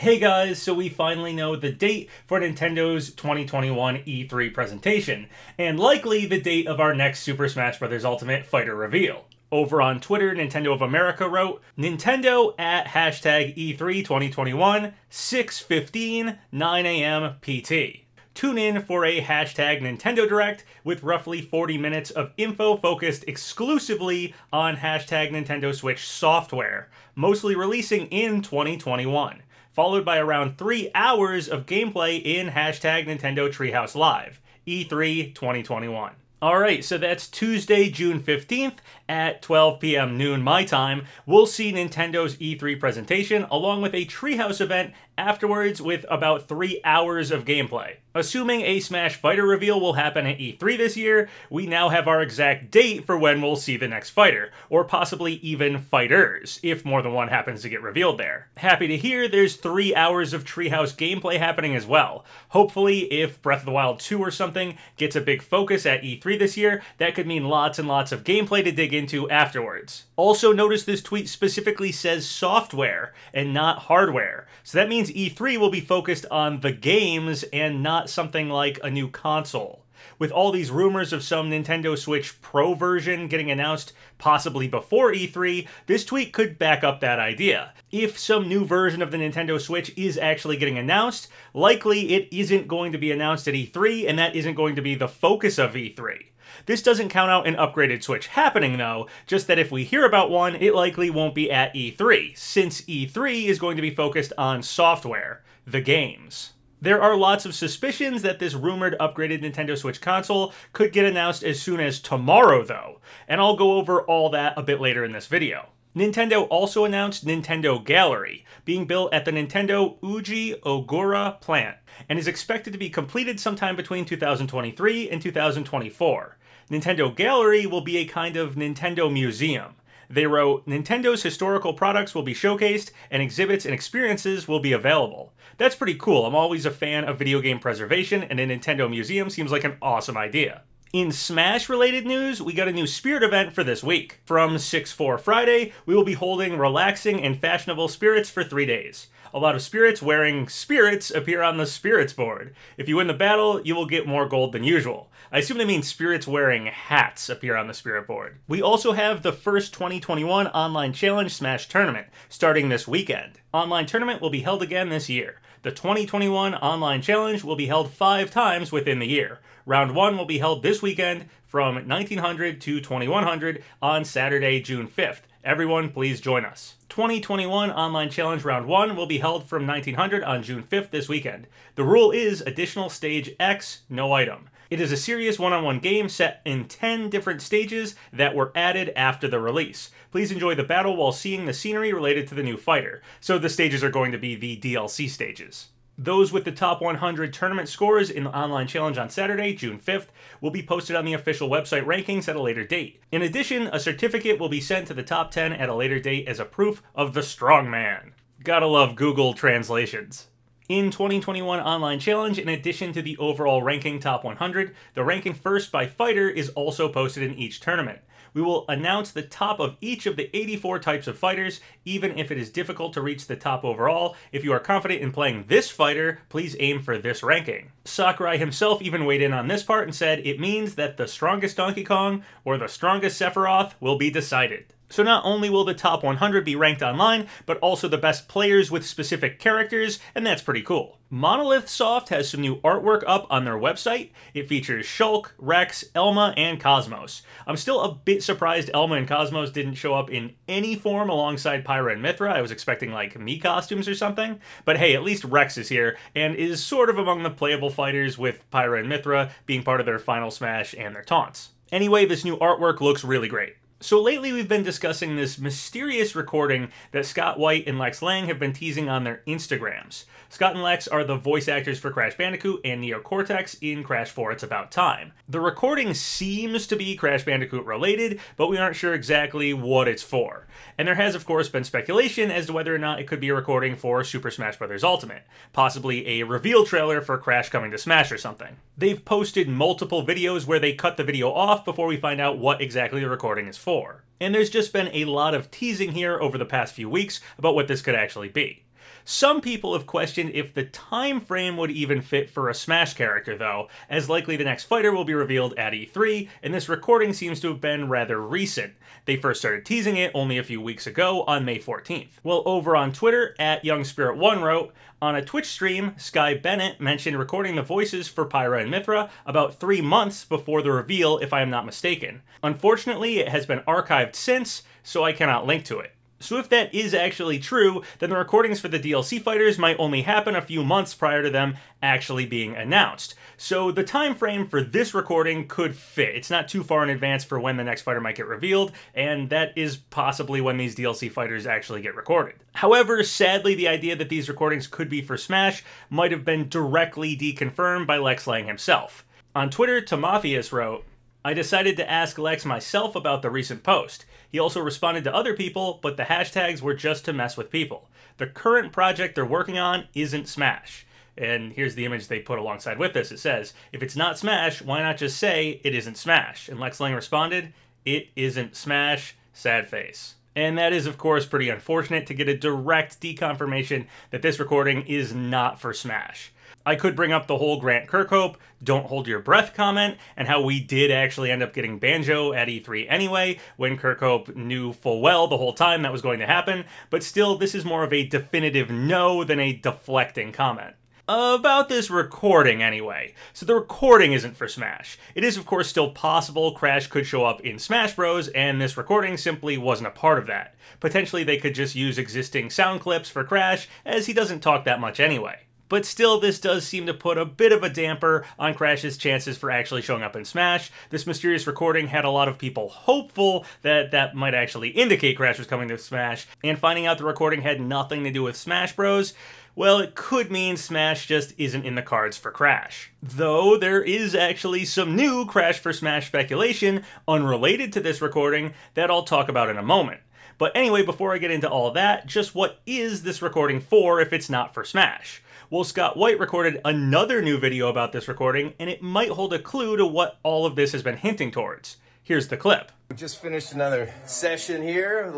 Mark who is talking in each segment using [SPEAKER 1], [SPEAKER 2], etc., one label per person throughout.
[SPEAKER 1] Hey guys, so we finally know the date for Nintendo's 2021 E3 presentation, and likely the date of our next Super Smash Bros. Ultimate Fighter reveal. Over on Twitter, Nintendo of America wrote, Nintendo at hashtag E3 2021, 6:15, 9 a.m. PT. Tune in for a hashtag Nintendo Direct with roughly 40 minutes of info focused exclusively on hashtag Nintendo Switch software, mostly releasing in 2021, followed by around 3 hours of gameplay in hashtag Nintendo Treehouse Live, E3 2021. Alright, so that's Tuesday, June 15th at 12 p.m. noon my time. We'll see Nintendo's E3 presentation along with a Treehouse event afterwards with about 3 hours of gameplay. Assuming a Smash Fighter reveal will happen at E3 this year, we now have our exact date for when we'll see the next fighter, or possibly even fighters, if more than one happens to get revealed there. Happy to hear there's 3 hours of Treehouse gameplay happening as well. Hopefully, if Breath of the Wild 2 or something gets a big focus at E3 this year, that could mean lots and lots of gameplay to dig into afterwards. Also, notice this tweet specifically says software and not hardware, so that means E3 will be focused on the games and not something like a new console. With all these rumors of some Nintendo Switch Pro version getting announced possibly before E3, this tweet could back up that idea. If some new version of the Nintendo Switch is actually getting announced, likely it isn't going to be announced at E3, and that isn't going to be the focus of E3. This doesn't count out an upgraded Switch happening though, just that if we hear about one, it likely won't be at E3, since E3 is going to be focused on software, the games. There are lots of suspicions that this rumored upgraded Nintendo Switch console could get announced as soon as tomorrow though, and I'll go over all that a bit later in this video. Nintendo also announced Nintendo Gallery, being built at the Nintendo Uji Ogura plant, and is expected to be completed sometime between 2023 and 2024. Nintendo Gallery will be a kind of Nintendo museum. They wrote, Nintendo's historical products will be showcased, and exhibits and experiences will be available. That's pretty cool. I'm always a fan of video game preservation, and a Nintendo museum seems like an awesome idea. In Smash-related news, we got a new Spirit event for this week. From 6/4 Friday, we will be holding relaxing and fashionable spirits for 3 days. A lot of spirits wearing spirits appear on the spirits board. If you win the battle, you will get more gold than usual. I assume they mean spirits wearing hats appear on the spirit board. We also have the first 2021 Online Challenge Smash Tournament, starting this weekend. Online Tournament will be held again this year. The 2021 Online Challenge will be held 5 times within the year. Round 1 will be held this weekend from 1900 to 2100 on Saturday, June 5th. Everyone, please join us. 2021 Online Challenge Round 1 will be held from 1900 on June 5th this weekend. The rule is Additional Stage X, no item. It is a serious one-on-one game set in 10 different stages that were added after the release. Please enjoy the battle while seeing the scenery related to the new fighter. So the stages are going to be the DLC stages. Those with the top 100 tournament scores in the online challenge on Saturday, June 5th, will be posted on the official website rankings at a later date. In addition, a certificate will be sent to the top 10 at a later date as a proof of the strongman. Gotta love Google translations. In 2021 Online Challenge, in addition to the overall ranking top 100, the ranking first by fighter is also posted in each tournament. We will announce the top of each of the 84 types of fighters, even if it is difficult to reach the top overall. If you are confident in playing this fighter, please aim for this ranking. Sakurai himself even weighed in on this part and said it means that the strongest Donkey Kong or the strongest Sephiroth will be decided. So not only will the top 100 be ranked online, but also the best players with specific characters, and that's pretty cool. Monolith Soft has some new artwork up on their website. It features Shulk, Rex, Elma, and Cosmos. I'm still a bit surprised Elma and Cosmos didn't show up in any form alongside Pyra and Mythra. I was expecting like Mii costumes or something. But hey, at least Rex is here, and is sort of among the playable fighters, with Pyra and Mythra being part of their final smash and their taunts. Anyway, this new artwork looks really great. So lately we've been discussing this mysterious recording that Scott White and Lex Lang have been teasing on their Instagrams. Scott and Lex are the voice actors for Crash Bandicoot and Neo Cortex in Crash 4 It's About Time. The recording seems to be Crash Bandicoot related, but we aren't sure exactly what it's for. And there has of course been speculation as to whether or not it could be a recording for Super Smash Bros. Ultimate, possibly a reveal trailer for Crash coming to Smash or something. They've posted multiple videos where they cut the video off before we find out what exactly the recording is for. And there's just been a lot of teasing here over the past few weeks about what this could actually be. Some people have questioned if the time frame would even fit for a Smash character though, as likely the next fighter will be revealed at E3, and this recording seems to have been rather recent. They first started teasing it only a few weeks ago on May 14th. Well, over on Twitter, @YoungSpirit1 wrote, on a Twitch stream, Sky Bennett mentioned recording the voices for Pyra and Mythra about 3 months before the reveal, if I am not mistaken. Unfortunately, it has been archived since, so I cannot link to it. So if that is actually true, then the recordings for the DLC fighters might only happen a few months prior to them actually being announced. So the time frame for this recording could fit. It's not too far in advance for when the next fighter might get revealed, and that is possibly when these DLC fighters actually get recorded. However, sadly, the idea that these recordings could be for Smash might have been directly deconfirmed by Lex Lang himself. On Twitter, Timotheus wrote, I decided to ask Lex myself about the recent post. He also responded to other people, but the hashtags were just to mess with people. The current project they're working on isn't Smash. And here's the image they put alongside with this. It says, if it's not Smash, why not just say it isn't Smash? And Lex Lang responded, it isn't Smash, sad face. And that is, of course, pretty unfortunate to get a direct deconfirmation that this recording is not for Smash. I could bring up the whole Grant Kirkhope, don't hold your breath comment, and how we did actually end up getting Banjo at E3 anyway, when Kirkhope knew full well the whole time that was going to happen, but still, this is more of a definitive no than a deflecting comment. About this recording, anyway. So the recording isn't for Smash. It is, of course, still possible Crash could show up in Smash Bros, and this recording simply wasn't a part of that. Potentially, they could just use existing sound clips for Crash, as he doesn't talk that much anyway. But still, this does seem to put a bit of a damper on Crash's chances for actually showing up in Smash. This mysterious recording had a lot of people hopeful that that might actually indicate Crash was coming to Smash, and finding out the recording had nothing to do with Smash Bros., well, it could mean Smash just isn't in the cards for Crash. Though there is actually some new Crash for Smash speculation unrelated to this recording that I'll talk about in a moment. But anyway, before I get into all that, just what is this recording for if it's not for Smash? Well, Scott White recorded another new video about this recording, and it might hold a clue to what all of this has been hinting towards. Here's the clip.
[SPEAKER 2] We just finished another session here,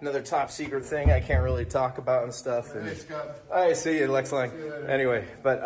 [SPEAKER 2] another top secret thing I can't really talk about and stuff. And, hey, Scott. I see you, Lex Lang. Anyway, but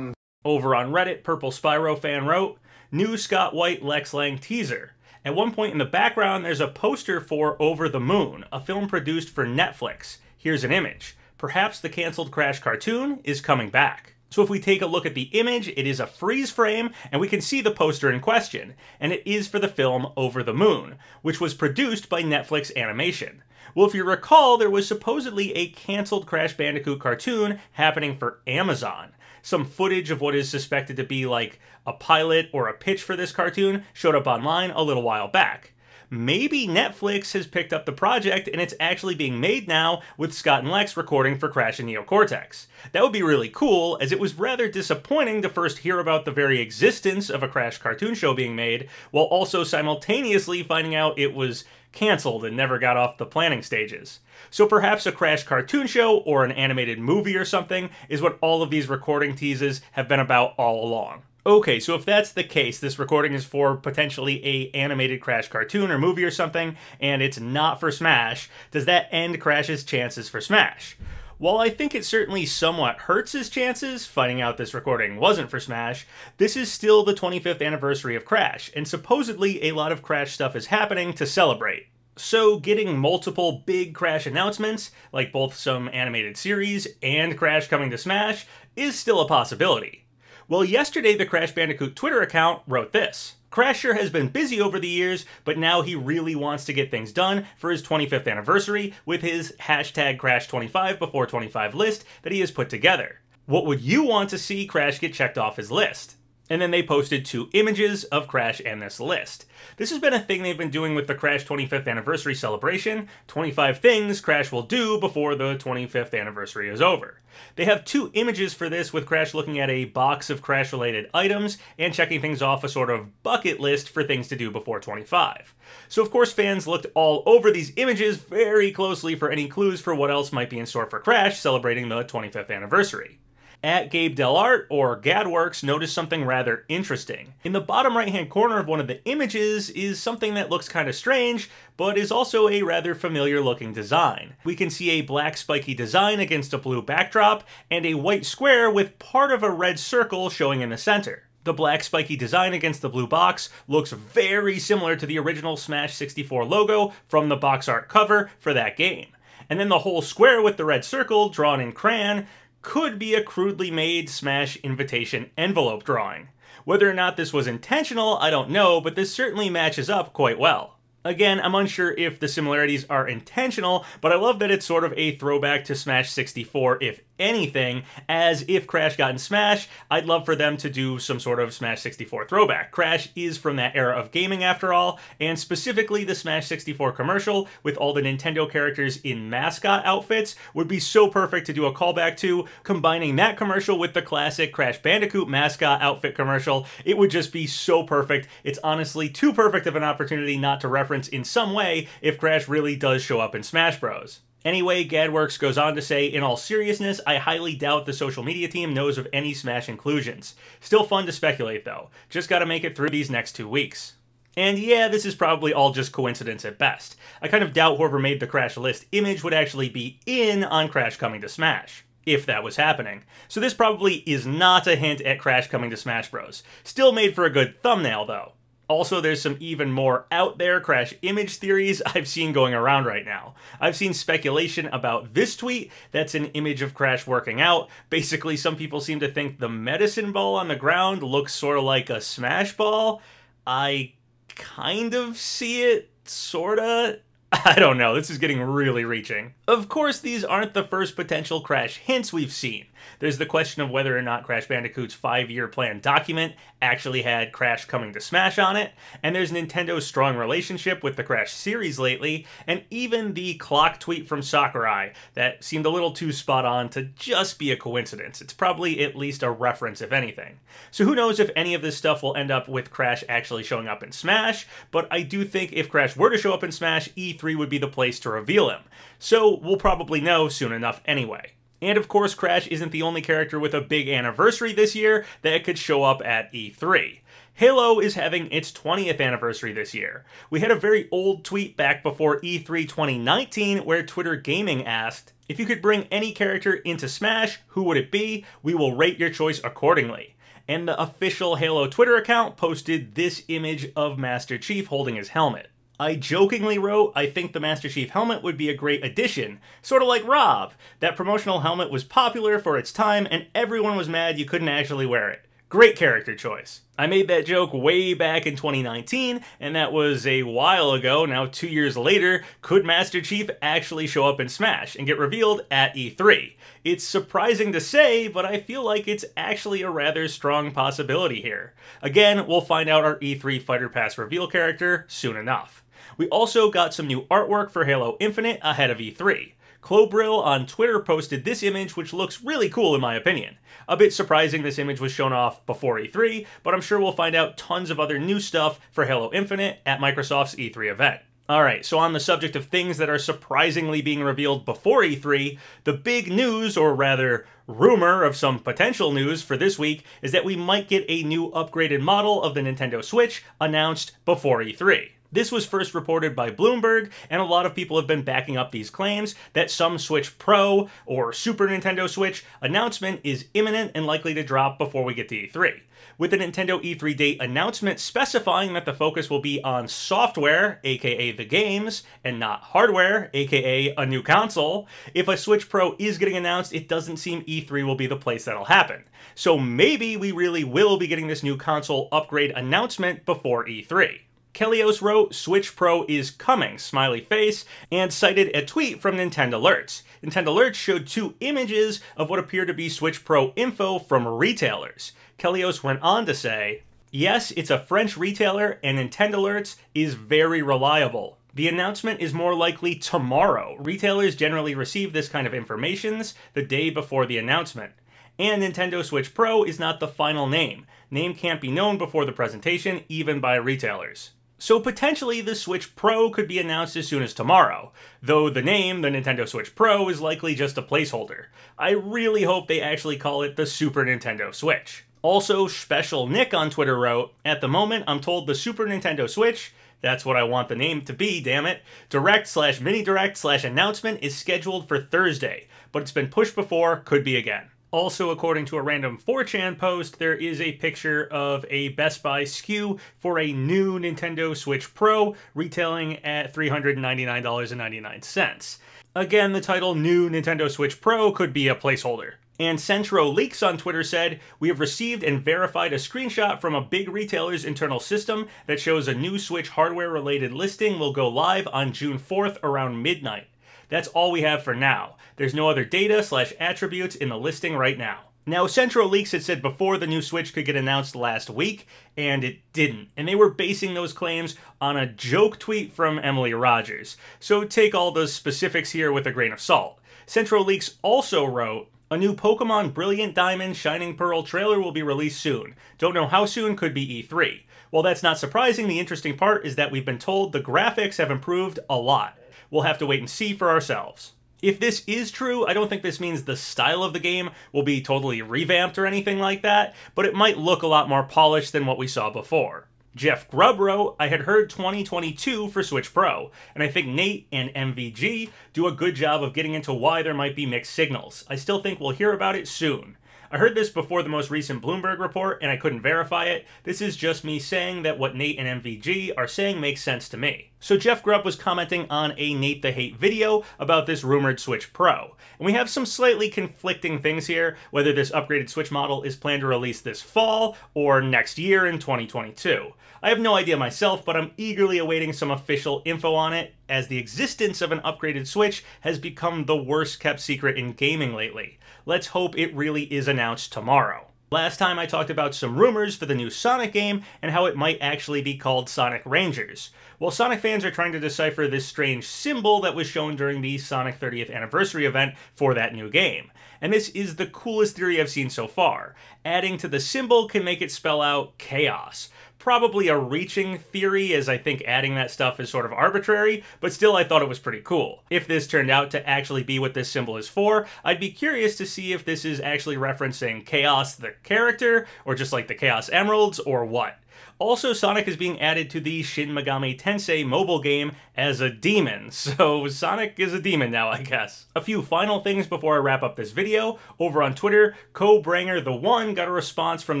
[SPEAKER 1] over on Reddit, Purple Spyro fan wrote, new Scott White Lex Lang teaser. At one point in the background, there's a poster for Over the Moon, a film produced for Netflix. Here's an image. Perhaps the canceled Crash cartoon is coming back. So if we take a look at the image, it is a freeze frame, and we can see the poster in question, and it is for the film Over the Moon, which was produced by Netflix Animation. Well, if you recall, there was supposedly a canceled Crash Bandicoot cartoon happening for Amazon. Some footage of what is suspected to be like a pilot or a pitch for this cartoon showed up online a little while back. Maybe Netflix has picked up the project and it's actually being made now with Scott and Lex recording for Crash and Neo Cortex. That would be really cool, as it was rather disappointing to first hear about the very existence of a Crash cartoon show being made, while also simultaneously finding out it was canceled and never got off the planning stages. So perhaps a Crash cartoon show or an animated movie or something is what all of these recording teases have been about all along. Okay, so if that's the case, this recording is for potentially a animated Crash cartoon or movie or something, and it's not for Smash, does that end Crash's chances for Smash? While I think it certainly somewhat hurts his chances, finding out this recording wasn't for Smash, this is still the 25th anniversary of Crash, and supposedly a lot of Crash stuff is happening to celebrate. So getting multiple big Crash announcements, like both some animated series and Crash coming to Smash, is still a possibility. Well, yesterday the Crash Bandicoot Twitter account wrote this. Crasher has been busy over the years, but now he really wants to get things done for his 25th anniversary with his hashtag Crash25 before 25 list that he has put together. What would you want to see Crash get checked off his list? And then they posted 2 images of Crash and this list. This has been a thing they've been doing with the Crash 25th anniversary celebration, 25 things Crash will do before the 25th anniversary is over. They have 2 images for this, with Crash looking at a box of Crash-related items and checking things off a sort of bucket list for things to do before 25. So of course fans looked all over these images very closely for any clues for what else might be in store for Crash celebrating the 25th anniversary. At Gabe Delart, or Gadworks, noticed something rather interesting. In the bottom right-hand corner of one of the images is something that looks kind of strange, but is also a rather familiar-looking design. We can see a black spiky design against a blue backdrop, and a white square with part of a red circle showing in the center. The black spiky design against the blue box looks very similar to the original Smash 64 logo from the box art cover for that game. And then the whole square with the red circle drawn in crayon could be a crudely made Smash invitation envelope drawing. Whether or not this was intentional, I don't know, but this certainly matches up quite well. Again, I'm unsure if the similarities are intentional, but I love that it's sort of a throwback to Smash 64, if anything, as if Crash got in Smash, I'd love for them to do some sort of Smash 64 throwback. Crash is from that era of gaming after all, and specifically the Smash 64 commercial with all the Nintendo characters in mascot outfits would be so perfect to do a callback to. Combining that commercial with the classic Crash Bandicoot mascot outfit commercial, it would just be so perfect. It's honestly too perfect of an opportunity not to reference in some way if Crash really does show up in Smash Bros. Anyway, Gadworks goes on to say, in all seriousness, I highly doubt the social media team knows of any Smash inclusions. Still fun to speculate though. Just gotta make it through these next 2 weeks. And yeah, this is probably all just coincidence at best. I kind of doubt whoever made the Crash list image would actually be in on Crash coming to Smash, if that was happening. So this probably is not a hint at Crash coming to Smash Bros. Still made for a good thumbnail though. Also, there's some even more out there Crash image theories I've seen going around right now. I've seen speculation about this tweet that's an image of Crash working out. Basically, some people seem to think the medicine ball on the ground looks sort of like a Smash ball. I kind of see it, sorta. I don't know, this is getting really reaching. Of course, these aren't the first potential Crash hints we've seen. There's the question of whether or not Crash Bandicoot's 5-year plan document actually had Crash coming to Smash on it, and there's Nintendo's strong relationship with the Crash series lately, and even the clock tweet from Sakurai that seemed a little too spot on to just be a coincidence. It's probably at least a reference, if anything. So who knows if any of this stuff will end up with Crash actually showing up in Smash, but I do think if Crash were to show up in Smash, E3 would be the place to reveal him. So we'll probably know soon enough anyway. And of course, Crash isn't the only character with a big anniversary this year that could show up at E3. Halo is having its 20th anniversary this year. We had a very old tweet back before E3 2019 where Twitter Gaming asked, if you could bring any character into Smash, who would it be? We will rate your choice accordingly. And the official Halo Twitter account posted this image of Master Chief holding his helmet. I jokingly wrote, I think the Master Chief helmet would be a great addition, sort of like Rob. That promotional helmet was popular for its time and everyone was mad you couldn't actually wear it. Great character choice. I made that joke way back in 2019, and that was a while ago. Now 2 years later, could Master Chief actually show up in Smash and get revealed at E3? It's surprising to say, but I feel like it's actually a rather strong possibility here. Again, we'll find out our E3 Fighter Pass reveal character soon enough. We also got some new artwork for Halo Infinite ahead of E3. Clobril on Twitter posted this image, which looks really cool in my opinion. A bit surprising this image was shown off before E3, but I'm sure we'll find out tons of other new stuff for Halo Infinite at Microsoft's E3 event. Alright, so on the subject of things that are surprisingly being revealed before E3, the big news, or rather rumor of some potential news for this week, is that we might get a new upgraded model of the Nintendo Switch announced before E3. This was first reported by Bloomberg, and a lot of people have been backing up these claims that some Switch Pro or Super Nintendo Switch announcement is imminent and likely to drop before we get to E3. With the Nintendo E3 date announcement specifying that the focus will be on software, aka the games, and not hardware, aka a new console, if a Switch Pro is getting announced, it doesn't seem E3 will be the place that'll happen. So maybe we really will be getting this new console upgrade announcement before E3. Kelios wrote, Switch Pro is coming, smiley face, and cited a tweet from Nintendo Alerts. Nintendo Alerts showed 2 images of what appear to be Switch Pro info from retailers. Kelios went on to say, yes, it's a French retailer, and Nintendo Alerts is very reliable. The announcement is more likely tomorrow. Retailers generally receive this kind of information the day before the announcement. And Nintendo Switch Pro is not the final name. Name can't be known before the presentation, even by retailers. So potentially the Switch Pro could be announced as soon as tomorrow, though the name, the Nintendo Switch Pro, is likely just a placeholder. I really hope they actually call it the Super Nintendo Switch. Also, Special Nick on Twitter wrote, "At the moment, I'm told the Super Nintendo Switch, that's what I want the name to be, damn it, Direct/Mini Direct/announcement is scheduled for Thursday, but it's been pushed before, could be again." Also, according to a random 4chan post, there is a picture of a Best Buy SKU for a new Nintendo Switch Pro, retailing at $399.99. Again, the title New Nintendo Switch Pro could be a placeholder. And Centro Leaks on Twitter said, "We have received and verified a screenshot from a big retailer's internal system that shows a new Switch hardware-related listing will go live on June 4th around midnight. That's all we have for now. There's no other data/attributes in the listing right now." Now, Centro Leaks had said before the new Switch could get announced last week, and it didn't. And they were basing those claims on a joke tweet from Emily Rogers. So take all the specifics here with a grain of salt. Centro Leaks also wrote, "A new Pokemon Brilliant Diamond Shining Pearl trailer will be released soon. Don't know how soon, could be E3. While that's not surprising, the interesting part is that we've been told the graphics have improved a lot. We'll have to wait and see for ourselves." If this is true, I don't think this means the style of the game will be totally revamped or anything like that, but it might look a lot more polished than what we saw before. Jeff Grubb wrote, "I had heard 2022 for Switch Pro, and I think Nate and MVG do a good job of getting into why there might be mixed signals. I still think we'll hear about it soon. I heard this before the most recent Bloomberg report, and I couldn't verify it. This is just me saying that what Nate and MVG are saying makes sense to me." So Jeff Grubb was commenting on a Nate the Hate video about this rumored Switch Pro. And we have some slightly conflicting things here, whether this upgraded Switch model is planned to release this fall or next year in 2022. I have no idea myself, but I'm eagerly awaiting some official info on it, as the existence of an upgraded Switch has become the worst kept secret in gaming lately. Let's hope it really is announced tomorrow. Last time I talked about some rumors for the new Sonic game and how it might actually be called Sonic Rangers. Well, Sonic fans are trying to decipher this strange symbol that was shown during the Sonic 30th anniversary event for that new game. And this is the coolest theory I've seen so far. Adding to the symbol can make it spell out chaos. Probably a reaching theory, as I think adding that stuff is sort of arbitrary, but still I thought it was pretty cool. If this turned out to actually be what this symbol is for, I'd be curious to see if this is actually referencing Chaos the character, or just like the Chaos Emeralds, or what. Also, Sonic is being added to the Shin Megami Tensei mobile game as a demon, so Sonic is a demon now, I guess. A few final things before I wrap up this video. Over on Twitter, CoBranger1 got a response from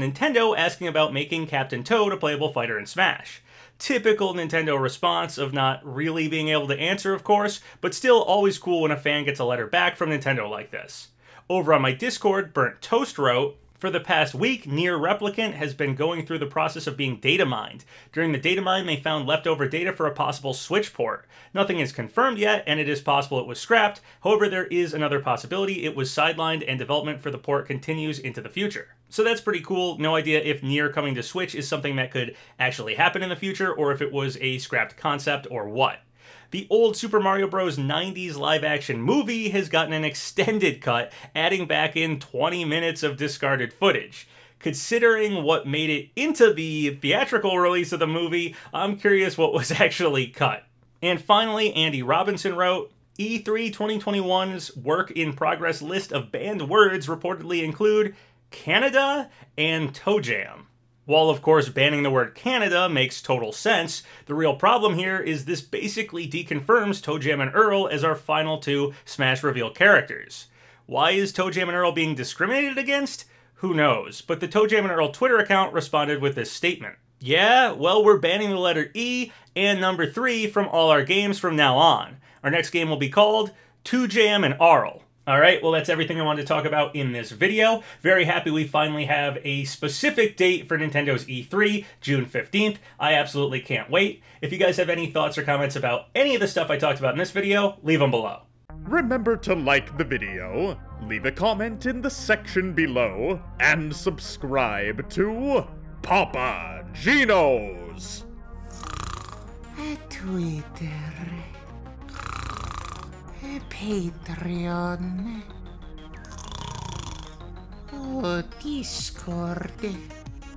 [SPEAKER 1] Nintendo asking about making Captain Toad a playable fighter in Smash. Typical Nintendo response of not really being able to answer, of course, but still always cool when a fan gets a letter back from Nintendo like this. Over on my Discord, Burnt Toast wrote, "For the past week, Nier Replicant has been going through the process of being data mined. During the data mine, they found leftover data for a possible Switch port. Nothing is confirmed yet, and it is possible it was scrapped. However, there is another possibility it was sidelined and development for the port continues into the future." So that's pretty cool. No idea if Nier coming to Switch is something that could actually happen in the future, or if it was a scrapped concept, or what. The old Super Mario Bros. 90s live-action movie has gotten an extended cut, adding back in 20 minutes of discarded footage. Considering what made it into the theatrical release of the movie, I'm curious what was actually cut. And finally, Andy Robinson wrote, "E3 2021's work-in-progress list of banned words reportedly include Canada and Toe Jam." While, of course, banning the word Canada makes total sense, the real problem here is this basically deconfirms Toe Jam and Earl as our final two Smash reveal characters. Why is Toe Jam and Earl being discriminated against? Who knows? But the Toe Jam and Earl Twitter account responded with this statement. "Yeah, well, we're banning the letter E and number 3 from all our games from now on. Our next game will be called Toe Jam and Earl." Alright, well that's everything I wanted to talk about in this video. Very happy we finally have a specific date for Nintendo's E3, June 15th. I absolutely can't wait. If you guys have any thoughts or comments about any of the stuff I talked about in this video, leave them below.
[SPEAKER 3] Remember to like the video, leave a comment in the section below, and subscribe to Papa Gino's
[SPEAKER 4] Twitter, Patreon, Discord.